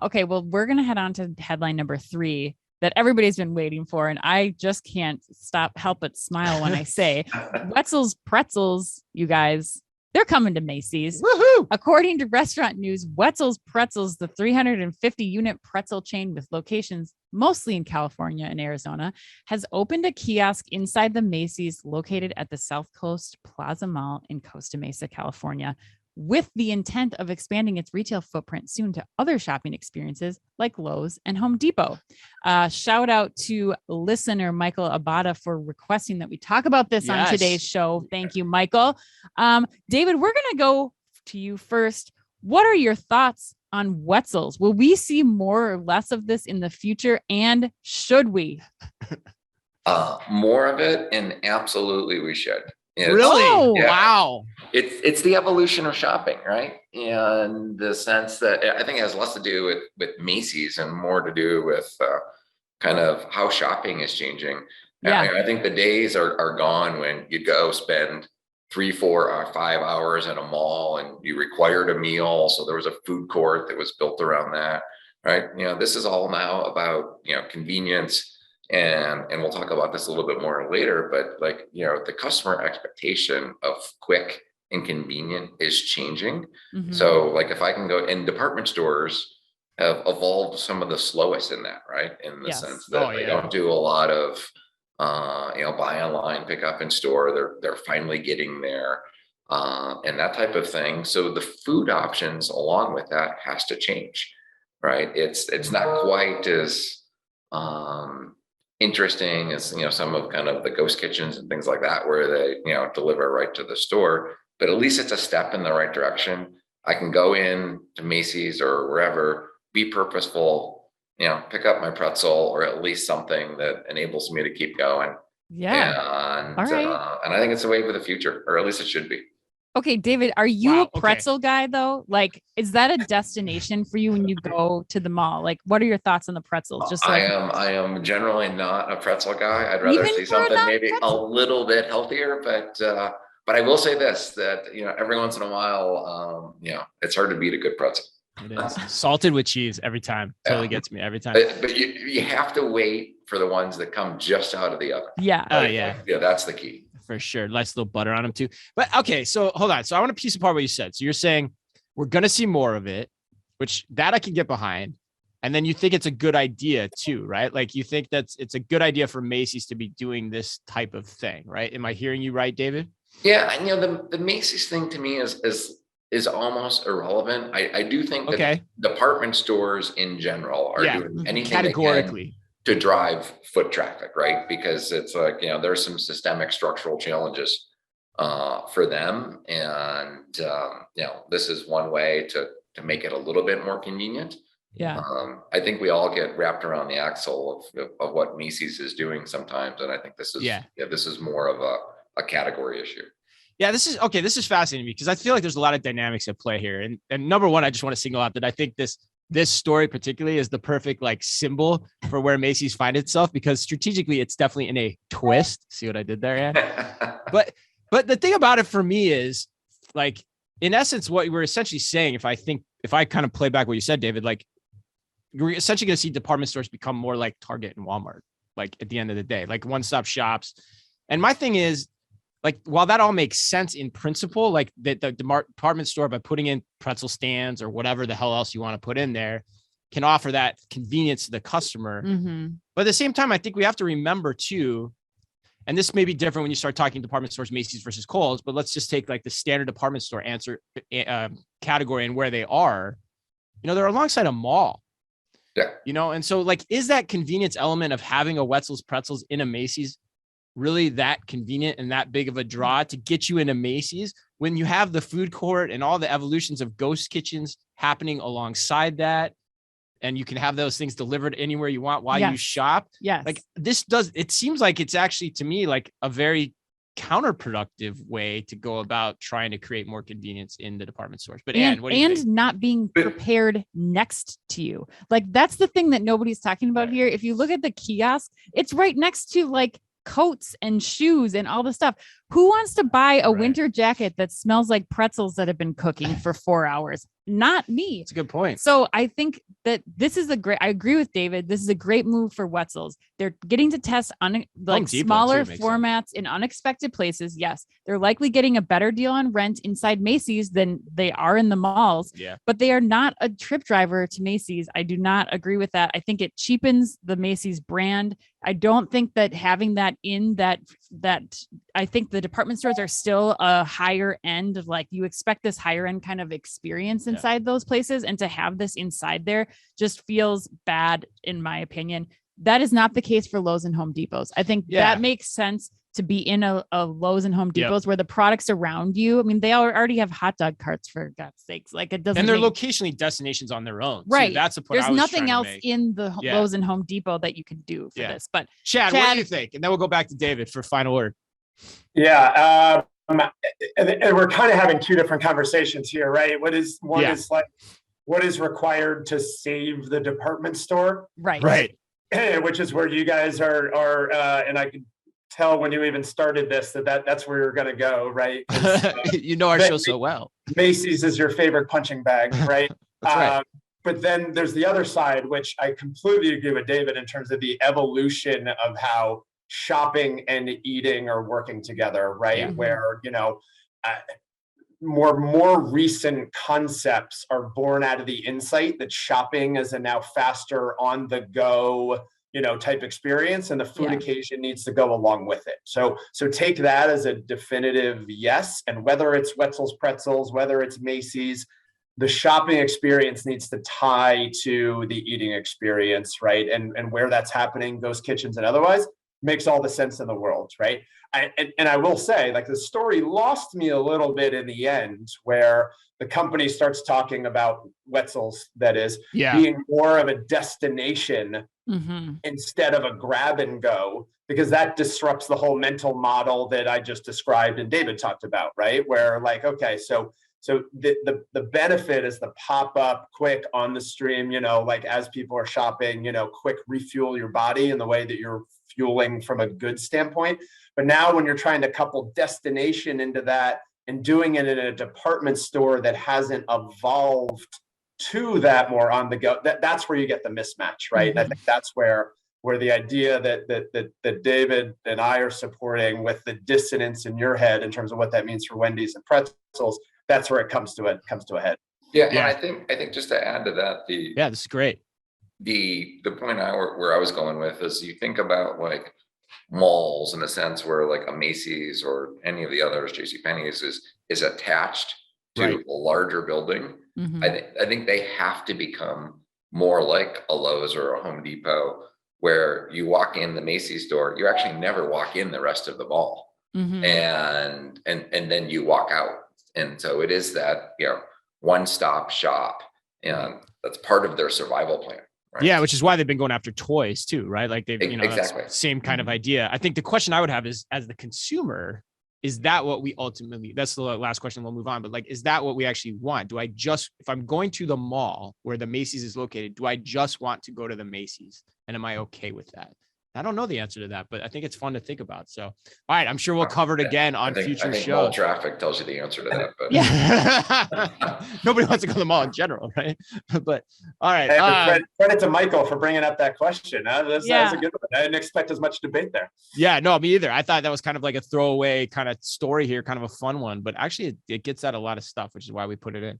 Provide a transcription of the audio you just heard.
Okay, well, we're going to head on to headline number 3 that everybody's been waiting for. And I just can't help but smile when I say Wetzel's Pretzels, you guys, they're coming to Macy's. Woohoo! According to Restaurant News, Wetzel's Pretzels, the 350 unit pretzel chain with locations mostly in California and Arizona, has opened a kiosk inside the Macy's located at the South Coast Plaza Mall in Costa Mesa, California, with the intent of expanding its retail footprint soon to other shopping experiences like Lowe's and Home Depot. Shout out to listener Michael Abada for requesting that we talk about this on today's show. Thank you, Michael. David, we're going to go to you first. What are your thoughts on Wetzel's? Will we see more or less of this in the future? And should we? More of it, and absolutely we should. Really? Yeah. Wow. It's the evolution of shopping, right? And the sense that I think it has less to do with Macy's and more to do with kind of how shopping is changing. Yeah. I think the days are gone when you'd go spend 3, 4, or 5 hours at a mall and you required a meal. So there was a food court that was built around that, right? This is all now about, convenience. And we'll talk about this a little bit more later, but the customer expectation of quick and convenient is changing. Mm-hmm. So if I can go in, department stores have evolved some of the slowest in that, right? In the sense that they don't do a lot of, buy online, pick up in store. They're finally getting there, and that type of thing. So the food options along with that has to change, right? It's not quite as, interesting as some of kind of the ghost kitchens and things like that where they deliver right to the store, but at least it's a step in the right direction. I can go in to Macy's or wherever, be purposeful, pick up my pretzel or at least something that enables me to keep going. Yeah. And and I think it's the way for the future, or at least it should be. Okay, David, are you a pretzel guy though? Is that a destination for you when you go to the mall? What are your thoughts on the pretzels? Just I am generally not a pretzel guy. I'd rather see something maybe a little bit healthier, but I will say this, that every once in a while, it's hard to beat a good pretzel. It is salted with cheese every time. Totally gets me every time. But you have to wait for the ones that come just out of the oven. Yeah. Yeah, that's the key. For sure. Nice little butter on them too. But okay, so hold on. So I want to piece apart what you said. So you're saying we're going to see more of it, which that I can get behind. And then you think it's a good idea too, right? You think it's a good idea for Macy's to be doing this type of thing, right? Am I hearing you right, David? Yeah. The Macy's thing to me is almost irrelevant. I do think that department stores in general are doing anything categorically to drive foot traffic, right? Because it's there's some systemic structural challenges for them. And, this is one way to make it a little bit more convenient. Yeah. I think we all get wrapped around the axle of what Macy's is doing sometimes. And I think this is more of a category issue. Yeah, this is fascinating because I feel like there's a lot of dynamics at play here. And number one, I just want to single out that I think this story particularly is the perfect symbol for where Macy's finds itself, because strategically it's definitely in a twist. See what I did there, Ann? But the thing about it for me is in essence, what we're essentially saying, if I kind of play back what you said, David, you're essentially going to see department stores become more like Target and Walmart, at the end of the day, one-stop shops. And my thing is, while that all makes sense in principle, the department store, by putting in pretzel stands or whatever the hell else you want to put in there, can offer that convenience to the customer. Mm-hmm. But at the same time, I think we have to remember too, and this may be different when you start talking department stores, Macy's versus Kohl's, but let's just take the standard department store category and where they are, they're alongside a mall. Yeah. And so is that convenience element of having a Wetzel's Pretzels in a Macy's really that convenient and that big of a draw to get you into Macy's when you have the food court and all the evolutions of ghost kitchens happening alongside that? And you can have those things delivered anywhere you want while you shop. Yes. It seems like it's actually, to me, a very counterproductive way to go about trying to create more convenience in the department stores. But Ann, what do you think? Not being prepared next to you. That's the thing that nobody's talking about here. If you look at the kiosk, it's right next to coats and shoes and all the stuff. Who wants to buy a Right. winter jacket that smells like pretzels that have been cooking for 4 hours? Not me. That's a good point. So I think that this is I agree with David. This is a great move for Wetzel's. They're getting to test Depot, smaller too, makes formats in unexpected places. Yes, they're likely getting a better deal on rent inside Macy's than they are in the malls. Yeah. But they are not a trip driver to Macy's. I do not agree with that. I think it cheapens the Macy's brand. I don't think that having that in that I think the department stores are still a higher end of like you expect this higher end kind of experience inside those places, and to have this inside there just feels bad in my opinion. That is not the case for Lowe's and Home Depots. I think that makes sense to be in a Lowe's and Home Depots where the products around you. I mean, they already have hot dog carts for God's sakes. Like it doesn't. And they're locationally destinations on their own. Right. Too. That's the point. There's nothing else in the Lowe's and Home Depot that you can do for this. But Chad, what do you think? And then we'll go back to David for final word. Yeah. And we're kind of having two different conversations here, right? Is like, what is required to save the department store? Right. Which is where you guys are, and I can tell when you even started this that's where you're going to go, right? You know our show so well. Macy's is your favorite punching bag, right? That's right. But then there's the other side, which I completely agree with David in terms of the evolution of how shopping and eating are working together, right? Yeah. Where, more recent concepts are born out of the insight that shopping is a now faster on the go, type experience, and the food occasion needs to go along with it. So take that as a definitive yes. And whether it's Wetzel's Pretzels, whether it's Macy's, the shopping experience needs to tie to the eating experience, right? And where that's happening, ghost kitchens and otherwise, makes all the sense in the world, right? And I will say, like, the story lost me a little bit in the end, where the company starts talking about Wetzel's, that is, being more of a destination instead of a grab and go, because that disrupts the whole mental model that I just described and David talked about, right? Where like, okay, so the benefit is the pop up quick on the stream, like as people are shopping, quick refuel your body in the way that you're fueling from a good standpoint. But now when you're trying to couple destination into that and doing it in a department store that hasn't evolved to that more on the go, that's where you get the mismatch, right? And I think that's where the idea that David and I are supporting, with the dissonance in your head in terms of what that means for Wendy's and Pretzels, that's where it comes to a head. Yeah. And I think just to add to that, this is great. The point where I was going with is, you think about like malls in a sense where like a Macy's or any of the others, JCPenney's is attached to a larger building. I think they have to become more like a Lowe's or a Home Depot, where you walk in the Macy's store, you actually never walk in the rest of the mall, and then you walk out. And so it is that, one-stop shop, and that's part of their survival plan. Right? Yeah, which is why they've been going after toys too, right? Like they've, exactly that's same kind of idea. I think the question I would have is, as the consumer, is that what we ultimately, that's the last question, we'll move on, but like, is that what we actually want? Do I just, if I'm going to the mall where the Macy's is located, do I just want to go to the Macy's? And am I okay with that? I don't know the answer to that, but I think it's fun to think about. So, all right, I'm sure we'll cover it again on future shows. Mall traffic tells you the answer to that, but nobody wants to go to the mall in general, right? But all right, credit to Michael for bringing up that question. That was a good one. I didn't expect as much debate there. Yeah, no, me either. I thought that was kind of like a throwaway kind of story here, kind of a fun one, but actually it gets at a lot of stuff, which is why we put it in.